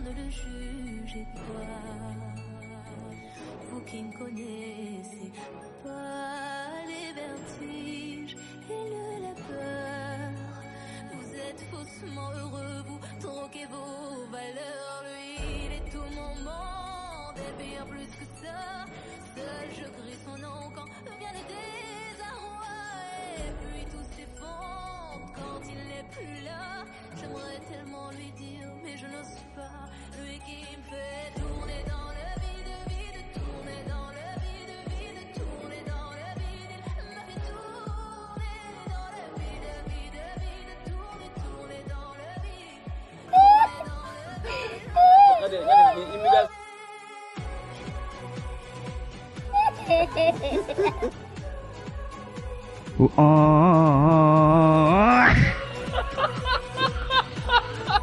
ne le jugez pas. Vous qui ne connaissez pas les vertiges et la peur, vous êtes faussement heureux, vous troquez vos valeurs. Lui, il est tout mon monde, et bien plus que ça. Seul je crie son nom quand vient le désarroi. Et puis tout s'effondre quand il n'est plus là. J'aimerais tellement lui dire, mais je n'ose pas. Lui qui me fait tourner dans le vide, tourner dans le vide, tourner dans le vide. Il m'a fait tourner dans le vide, tourner, tourner dans le vide, tourner dans le vide. Oh,